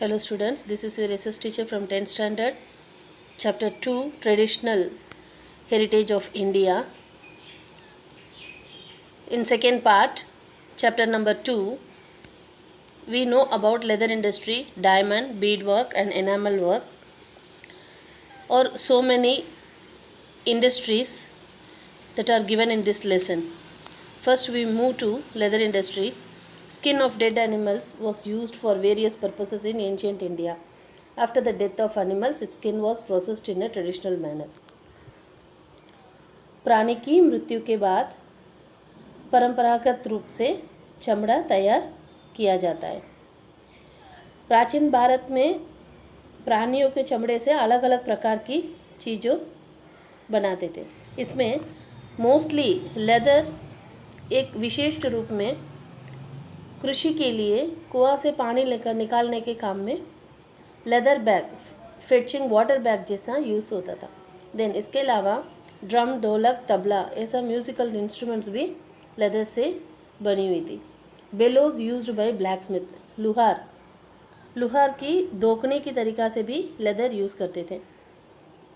Hello students, this is your SS teacher from 10th standard, chapter 2, Traditional Heritage of India. In second part, chapter number 2, we know about leather industry, diamond, beadwork and enamel work, or so many industries that are given in this lesson. First we move to leather industry. Skin of dead animals was used for various purposes in ancient India. After the death of animals, its skin was processed in a traditional manner. प्राणी की मृत्यु के बाद परंपरागत रूप से चमड़ा तैयार किया जाता है। प्राचीन भारत में प्राणियों के चमड़े से अलग अलग प्रकार की चीज़ों बनाते थे। इसमें मोस्टली लेदर एक विशिष्ट रूप में कृषि के लिए कुआं से पानी लेकर निकालने के काम में leather bag, fetching water bag जैसा यूज़ होता था। देन इसके अलावा ड्रम, ढोलक, तबला ऐसा म्यूज़िकल इंस्ट्रूमेंट्स भी लेदर से बनी हुई थी। Bellows used by blacksmith, लुहार की दोकने की तरीका से भी लेदर यूज़ करते थे।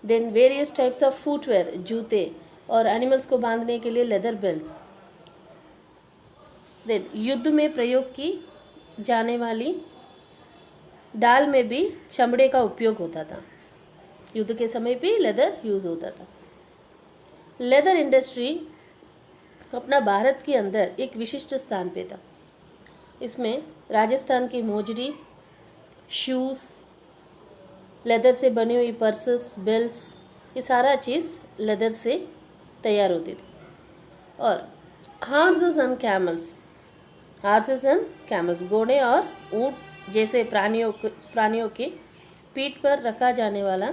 Then various types of footwear, जूते और एनिमल्स को बांधने के लिए लेदर बेल्ट्स। देन युद्ध में प्रयोग की जाने वाली डाल में भी चमड़े का उपयोग होता था। युद्ध के समय भी लेदर यूज़ होता था। लेदर इंडस्ट्री अपना भारत के अंदर एक विशिष्ट स्थान पे था। इसमें राजस्थान की मोजरी, शूज़, लेदर से बनी हुई पर्सेस, बेल्ट्स, ये सारा चीज़ लेदर से तैयार होती थी। और हॉर्सेस एंड कैमल्स, घोड़े और ऊंट जैसे प्राणियों के पीठ पर रखा जाने वाला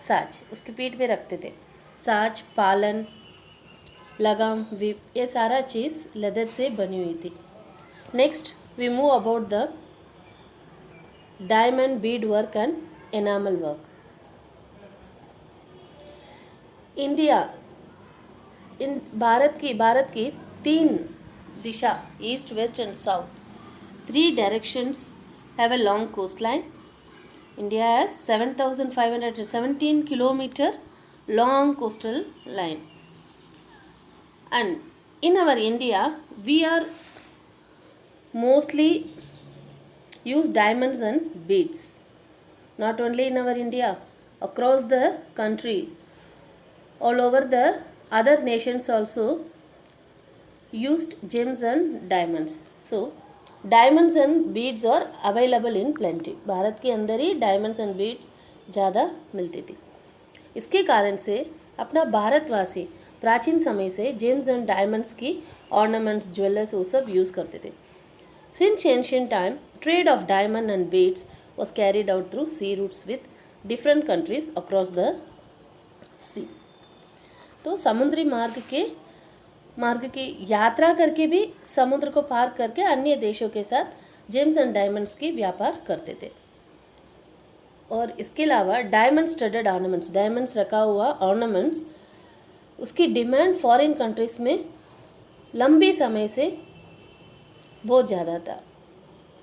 साज, उसकी पीठ पे रखते थे। साज, पालन, लगाम, विप, ये सारा चीज़ लेदर से बनी हुई थी। Next we move about the diamond, bead work and enamel work. Bharat की तीन दिशा, east, west and south, 3 directions have a long coastline. India has 7,517 kilometer long coastal line. And in our India, we are mostly use diamonds and beads. Not only in our India, across the country, all over the other nations also used gems and diamonds. So diamonds and beads और available in plenty. Bharat के अंदर ही diamonds and beads ज़्यादा मिलती थी। इसके कारण से अपना भारतवासी प्राचीन समय से जेम्स एंड डायमंड्स की ऑर्नामेंट्स, ज्वेलर्स वो सब यूज़ करते थे। Since ancient time, trade of diamond and beads was carried out through sea routes with different countries across the sea. तो समुद्री मार्ग की यात्रा करके भी समुद्र को पार करके अन्य देशों के साथ जेम्स एंड डायमंड्स की व्यापार करते थे। और इसके अलावा डायमंड स्टडेड ऑर्नामेंट्स, डायमंड्स रखा हुआ ऑर्नामेंट्स, उसकी डिमांड फॉरेन कंट्रीज में लंबी समय से बहुत ज़्यादा था।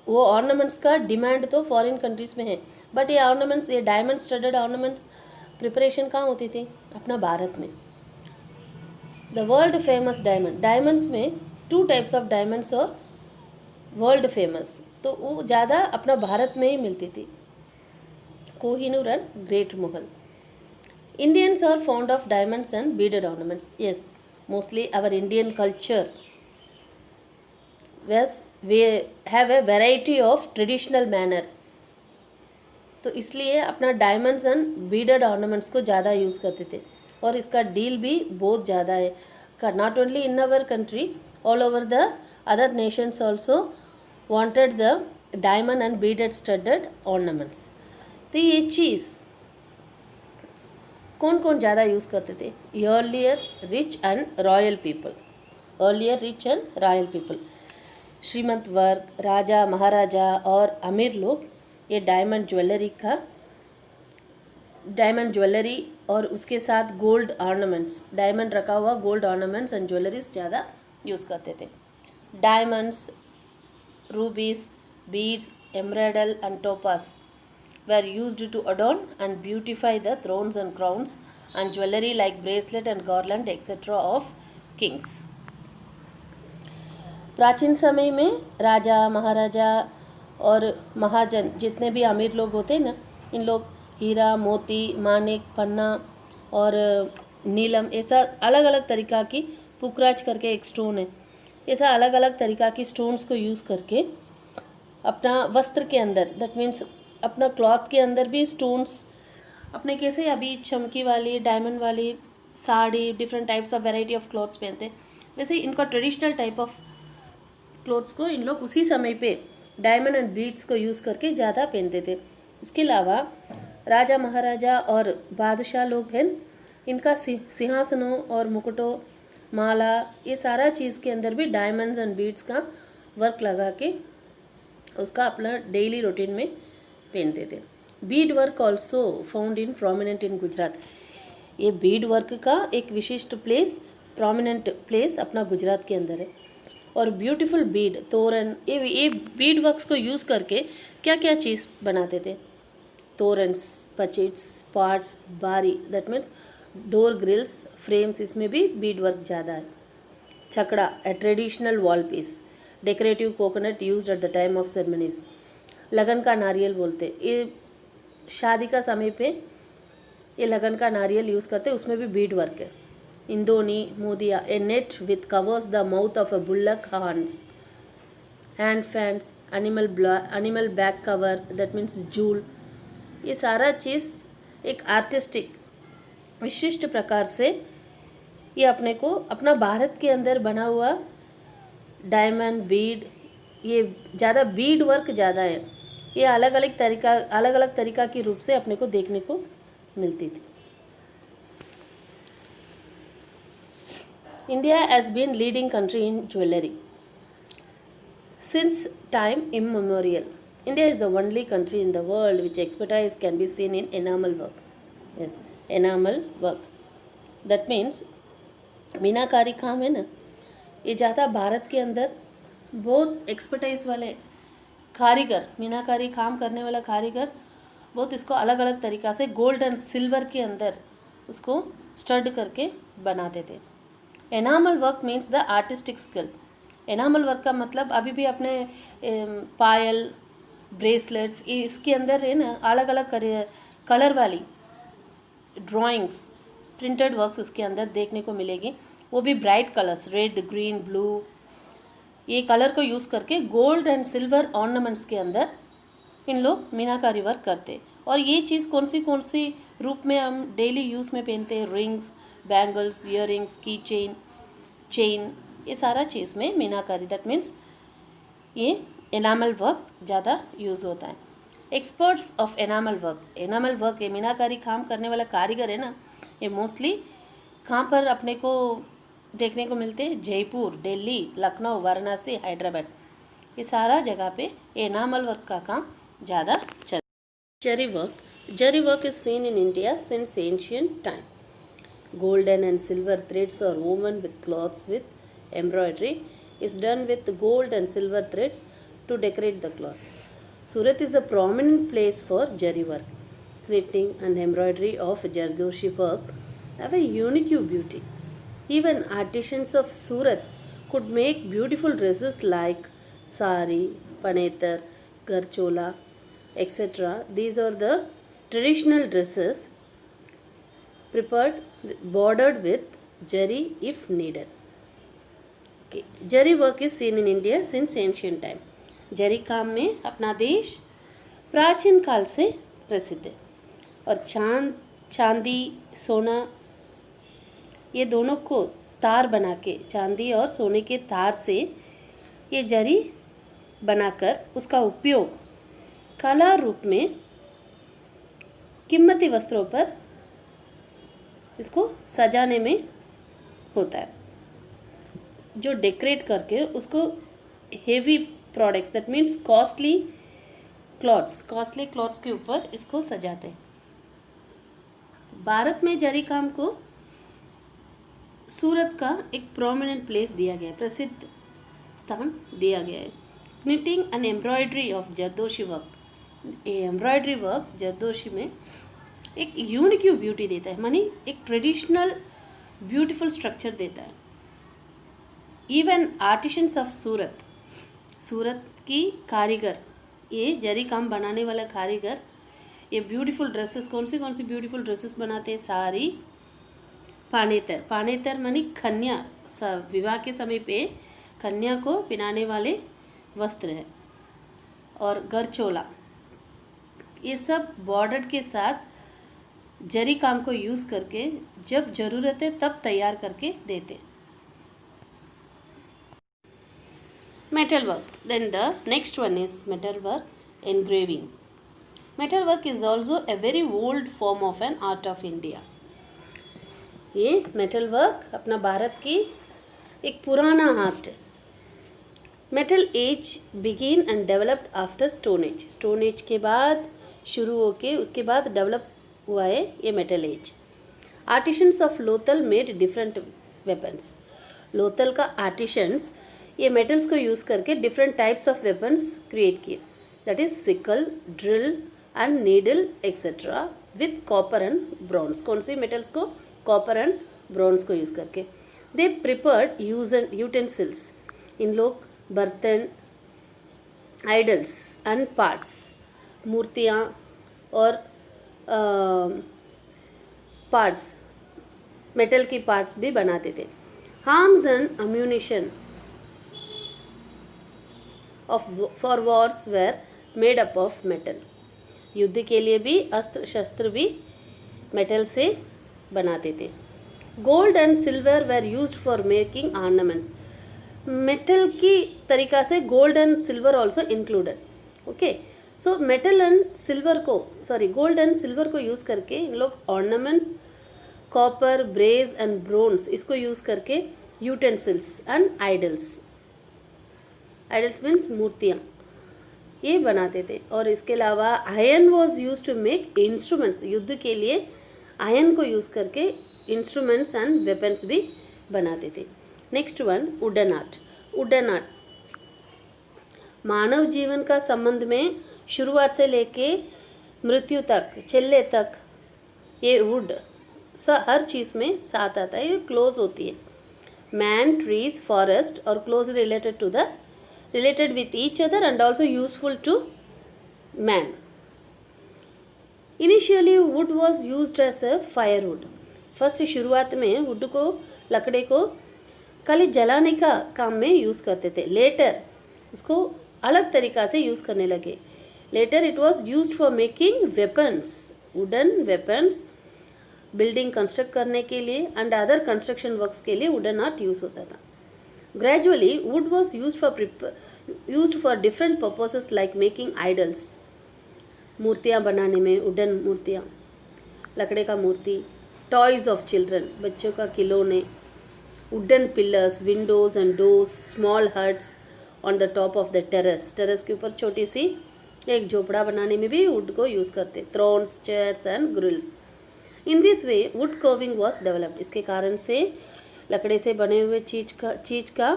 वो ऑर्नामेंट्स का डिमांड तो फॉरेन कंट्रीज में है, बट ये ऑर्नामेंट्स, ये डायमंड स्टडेड ऑर्नामेंट्स प्रिपरेशन कहाँ होती थी? अपना भारत में। The world famous diamond, diamonds में 2 टाइप्स ऑफ डायमंड्स और वर्ल्ड फेमस, तो वो ज़्यादा अपना भारत में ही मिलती थी, Kohinoor and great Mughal. Indians are fond of diamonds and beaded ornaments. Yes, mostly our Indian culture we have a variety of traditional manner, तो इसलिए अपना डायमंड्स एंड बीडेड ऑर्नामेंट्स को ज़्यादा यूज़ करते थे। और इसका डील भी बहुत ज़्यादा है। Not only in our country, all over the other nations also wanted the diamond and beaded studded ornaments. तो ये चीज़ कौन कौन ज़्यादा यूज़ करते थे? Earlier rich and royal people, श्रीमंत वर्ग, राजा, महाराजा और अमीर लोग ये डायमंड ज्वेलरी और उसके साथ गोल्ड ऑर्नामेंट्स, डायमंड रखा हुआ गोल्ड ऑर्नामेंट्स एंड ज्वेलरीज ज़्यादा यूज़ करते थे। Diamonds, रूबीज, beads, emerald and topaz were used to adorn and beautify the thrones and crowns and jewelry like bracelet and garland etc. of kings. प्राचीन समय में राजा महाराजा और महाजन जितने भी अमीर लोग होते हैं ना, इन लोग हीरा मोती मानिक पन्ना और नीलम ऐसा अलग अलग तरीका की पुखराज करके एक स्टोन है, ऐसा अलग अलग तरीका की स्टोन्स को यूज़ करके अपना वस्त्र के अंदर, दैट मीन्स अपना क्लॉथ के अंदर भी स्टोन्स अपने कैसे अभी चमकी वाली डायमंड वाली sari different types of variety of clothes पहनते हैं, वैसे इनका ट्रेडिशनल टाइप ऑफ क्लॉथ्स को इन लोग उसी समय पे डायमंड एंड बीड्स को यूज़ करके ज़्यादा पहनते थे. इसके अलावा राजा महाराजा और बादशाह लोग हैं, इनका सिंहासनों और मुकुटों माला ये सारा चीज़ के अंदर भी डायमंड्स एंड बीड्स का वर्क लगा के उसका अपना डेली रूटीन में पहनते थे. Beed work also found in prominent in Gujarat. ये बीड वर्क का एक विशिष्ट प्लेस, प्रोमिनेंट प्लेस अपना गुजरात के अंदर है. और ब्यूटीफुल बीड तोरण, ये बीड वर्क्स को यूज़ करके क्या क्या चीज़ बनाते थे, तोरन्स, पचिट्स, पार्ट्स, बारी that means door grills, frames, इसमें भी बीड वर्क ज़्यादा है. छकड़ा a traditional wall piece, decorative coconut used at the time of ceremonies. लगन का नारियल बोलते, ये शादी का समय पे ये लगन का नारियल यूज़ करते, उसमें भी बीड वर्क है. इंदोनी मोदिया a net with covers the mouth of a bullock horns. Hand fans, animal back cover that means जूल. ये सारा चीज़ एक आर्टिस्टिक विशिष्ट प्रकार से ये अपने को अपना भारत के अंदर बना हुआ डायमंड बीड, ये ज़्यादा बीड वर्क ज़्यादा है, ये अलग अलग तरीका के रूप से अपने को देखने को मिलती थी. India has been leading country in jewelry since time immemorial. India is the only country in the world which expertise can be seen in enamel work. Yes, enamel work. That means मीनाकारी काम है ना, ये ज़्यादा भारत के अंदर बहुत expertise वाले कारीगर, मीनाकारी काम करने वाला कारीगर बहुत इसको अलग अलग तरीक़ा से गोल्ड एंड सिल्वर के अंदर उसको स्टड करके बनाते थे. Enamel work means the artistic skill. Enamel work का मतलब अभी भी अपने पायल ब्रेसलेट्स इसके अंदर है ना अलग अलग कलर वाली ड्राइंग्स प्रिंटेड वर्क्स उसके अंदर देखने को मिलेगी, वो भी bright colours red green blue ये कलर को यूज़ करके गोल्ड एंड सिल्वर ऑर्नामेंट्स के अंदर इन लोग मीनाकारी वर्क करते. और ये चीज़ कौन सी रूप में हम डेली यूज़ में पहनते हैं, रिंग्स, बैंगल्स, ईयरिंग्स, की चेन, ये सारा चीज़ में मीनाकारी दैट मीन्स ये एनामल वर्क ज़्यादा यूज़ होता है. एक्सपर्ट्स ऑफ एनामल वर्क ये मीनाकारी काम करने वाला कारीगर है ना, ये मोस्टली कहाँ पर अपने को देखने को मिलते हैं, जयपुर, दिल्ली, लखनऊ, वाराणसी, हैदराबाद, ये सारा जगह पे एनामल वर्क का काम ज़्यादा चलता है. Jari work is seen in India since ancient time. Golden and silver threads are woven with cloths with embroidery is done with gold and silver threads to decorate the cloths. Surat is a prominent place for Jari work. Knitting and embroidery of Jardoshi work have a unique beauty. Even artisans of Surat could make beautiful dresses like sari, panetar, garchola, etc. These are the traditional dresses prepared bordered with jari if needed. Okay. Jari work is seen in India since ancient time. जरी काम में अपना देश प्राचीन काल से प्रसिद्ध है. और चांदी सोना ये दोनों को तार बना के, चांदी और सोने के तार से ये जरी बनाकर उसका उपयोग कला रूप में कीमती वस्त्रों पर इसको सजाने में होता है, जो डेकोरेट करके उसको heavy products that means costly clothes के ऊपर इसको सजाते हैं. भारत में जरी काम को सूरत का एक प्रोमिनेंट प्लेस दिया गया है, प्रसिद्ध स्थान दिया गया है. knitting and embroidery of zardozi work, ये एम्ब्रॉयडरी वर्क जरदोशी में एक यूनिक ब्यूटी देता है, मानी एक ट्रेडिशनल ब्यूटीफुल स्ट्रक्चर देता है. इवन आर्टिशंस ऑफ सूरत, सूरत की कारीगर, ये जरी काम बनाने वाला कारीगर, ये ब्यूटीफुल ड्रेसेस कौन सी ब्यूटीफुल ड्रेसेस बनाते हैं? सारी पानेतर. पानेतर मानी कन्या, विवाह के समय पे कन्या को पहनाने वाले वस्त्र है. और गरचोला, ये सब बॉर्डर के साथ जरी काम को यूज़ करके जब ज़रूरत है तब तैयार करके देते. Metal work. Then the next one is metal work, engraving. Metal work is also a very old form of an art of India. ये मेटल वर्क अपना भारत की एक पुराना आर्ट है. Metal age begin and developed after stone age. Stone age के बाद शुरू होके उसके बाद डेवलप हुआ है ये metal age. Artisans of Lothal made different weapons. Lothal का आर्टिशंस ये मेटल्स को यूज़ करके different types of weapons create किए. That is sickle, drill and needle etcetera with copper and bronze. कौन सी मेटल्स को? कॉपर एंड ब्रॉन्ज को यूज़ करके. They prepared utensils. इन लोग बर्तन, आइडल्स एंड पार्ट्स, मूर्तियाँ और पार्ट्स, मेटल की पार्ट्स भी बनाते थे. Arms and ammunition for Wars were made up of metal. युद्ध के लिए भी अस्त्र शस्त्र भी मेटल से बनाते थे. Gold and silver were used for making ornaments. Metal की तरीका से gold and silver also included. Okay, so metal and silver को, सॉरी, गोल्ड एंड सिल्वर को यूज़ करके इन लोग ornaments, copper, brass and bronze, इसको यूज़ करके utensils and idols, idols means मूर्तियाँ, ये बनाते थे. और इसके अलावा iron was use to make instruments. युद्ध के लिए आयरन को यूज़ करके इंस्ट्रूमेंट्स एंड वेपन्स भी बनाते थे. Next one, wooden art. Wooden art मानव जीवन का संबंध में शुरुआत से लेके मृत्यु तक, चलने तक ये वुड हर चीज़ में साथ आता है, ये क्लोज होती है. मैन, ट्रीज, फॉरेस्ट और close related with each other and also useful to man. Initially wood was used as a firewood. First शुरुआत में वुड को, लकड़े को खाली जलाने का काम में यूज़ करते थे. लेटर उसको अलग तरीक़ा से यूज़ करने लगे. Later it was used for making weapons, wooden weapons, building construct करने के लिए एंड अदर कंस्ट्रक्शन वर्क्स के लिए वुडन आर्ट यूज़ होता था. Gradually, wood was used for different purposes like making idols. मूर्तियाँ बनाने में वुडन मूर्तियाँ, लकड़े का मूर्ति. टॉयज़ ऑफ चिल्ड्रन, बच्चों का खिलौने. Wooden pillars, Windows and doors, small huts on the top of the terrace. Terrace के ऊपर छोटी सी एक झोपड़ा बनाने में भी वुड को यूज़ करते. Thrones, chairs and grills. In this way wood carving was developed. इसके कारण से लकड़े से बने हुए चीज़ का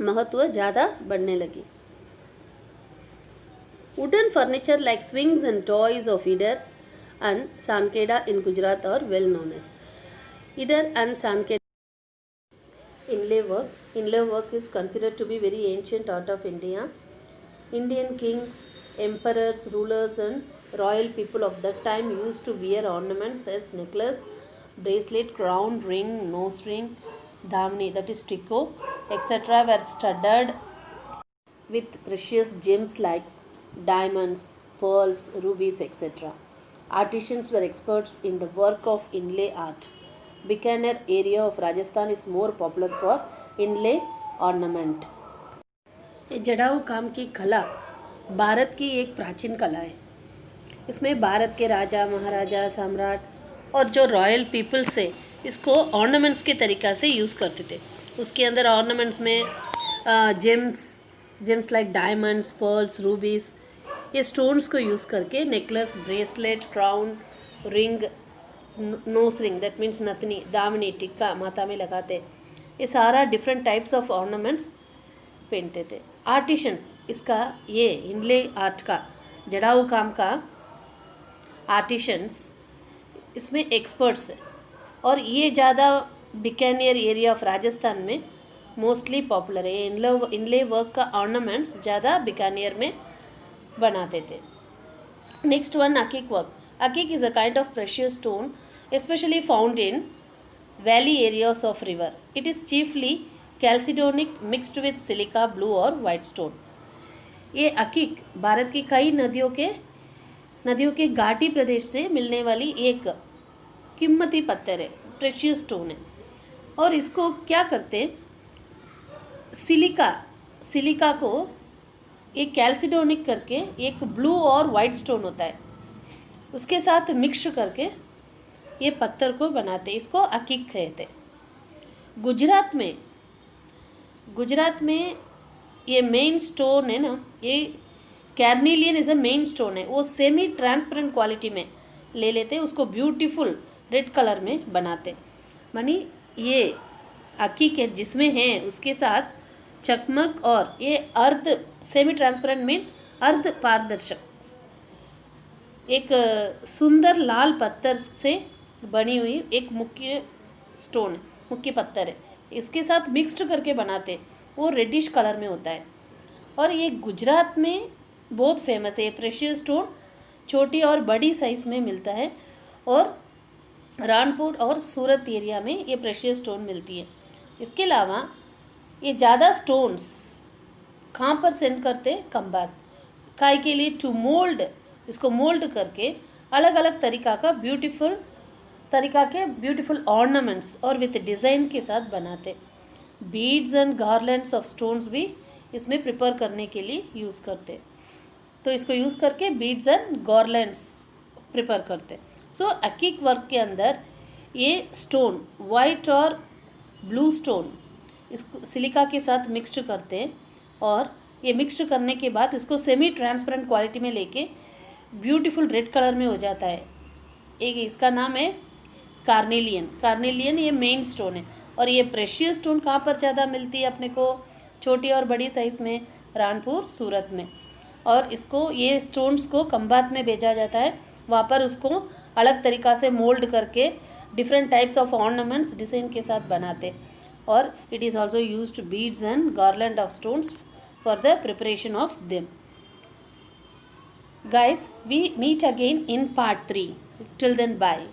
महत्व ज़्यादा बढ़ने लगी. Wooden furniture like swings and toys of Idar and Sankheda in Gujarat और well known as. Idar and Sankheda. Inlay work is considered to be very ancient art of India. Indian kings, emperors, rulers and royal people of that time used to wear ornaments as necklace, bracelet, crown, ring, nose ring, dhamni, that is tricot, etc. were studded with precious gems like diamonds, pearls, rubies, etc. Artisans were experts in the work of inlay art. Bikaner area of Rajasthan is more popular for inlay ornament. ये जड़ाऊ काम की कला भारत की एक प्राचीन कला है. इसमें भारत के राजा, महाराजा, सम्राट और जो रॉयल पीपल्स है इसको ऑर्नामेंट्स के तरीक़ा से यूज़ करते थे. उसके अंदर ऑर्नामेंट्स में gems like diamonds, pearls, rubies, ये स्टोन्स को यूज़ करके necklace, bracelet, crown, ring, nose ring, that means नथनी, दामनी, टिक्का माथा में लगाते. ये सारा डिफरेंट टाइप्स ऑफ ऑर्नामेंट्स पहनते थे. आर्टिशंस, इसका ये इनले आर्ट का जड़ाऊ काम का आर्टिशंस इसमें एक्सपर्ट्स है और ये ज़्यादा बीकानेर एरिया ऑफ राजस्थान में मोस्टली पॉपुलर है। इनले वर्क का ऑर्नामेंट्स ज़्यादा बीकानेर में बनाते थे। नेक्स्ट वन, अकीक वर्क। अकीक is a kind of precious stone especially found in valley areas of river. It is chiefly chalcedonic mixed with silica, blue or white stone. ये अकीक भारत की कई नदियों के घाटी प्रदेश से मिलने वाली एक कीमती पत्थर है, प्रेशियस स्टोन है। और इसको क्या करते, सिलिका को एक कैल्सिडोनिक करके एक ब्लू और वाइट स्टोन होता है उसके साथ मिक्स करके ये पत्थर को बनाते, इसको अकीक कहते। गुजरात में ये मेन स्टोन है ना, ये carnelian is a main stone है, वो सेमी ट्रांसपेरेंट क्वालिटी में ले लेते, उसको ब्यूटीफुल रेड कलर में बनाते। मानी ये अकीक है जिसमें है उसके साथ चकमक और ये अर्ध सेमी ट्रांसपेरेंट मीन अर्ध पारदर्शक एक सुंदर लाल पत्थर से बनी हुई एक मुख्य स्टोन है, मुख्य पत्थर है, इसके साथ मिक्स्ड करके बनाते, वो रेडिश कलर में होता है। और ये गुजरात में बहुत फेमस है। ये प्रेशियस स्टोन छोटी और बड़ी साइज़ में मिलता है और रानपुर और सूरत एरिया में ये प्रेशियस स्टोन मिलती है। इसके अलावा ये ज़्यादा स्टोन्स कहाँ पर सेंड करते, खंभात काय के लिए, टू मोल्ड, इसको मोल्ड करके अलग अलग तरीका के ब्यूटीफुल ऑर्नामेंट्स और विथ डिज़ाइन के साथ बनाते। Beads and garlands of stones भी इसमें प्रिपेयर करने के लिए यूज़ करते, तो इसको यूज़ करके बीड्स एंड गार्लैंड्स प्रिपेयर करते। सो अकीक वर्क के अंदर ये स्टोन वाइट और ब्लू स्टोन इसको सिलिका के साथ मिक्स्ड करते और ये मिक्स्ड करने के बाद इसको सेमी ट्रांसपेरेंट क्वालिटी में लेके ब्यूटीफुल रेड कलर में हो जाता है। एक इसका नाम है कार्नेलियन ये मेन स्टोन है। और ये प्रेशियस स्टोन कहाँ पर ज़्यादा मिलती है अपने को, छोटी और बड़ी साइज़ में, रानपुर सूरत में। और इसको ये स्टोन्स को खंभात में भेजा जाता है, वहाँ पर उसको अलग तरीक़ा से मोल्ड करके different types of ornaments design के साथ बनाते। और it is also used beads and garland of stones for the preparation of them. Guys, we meet again in part 3. Till then, bye.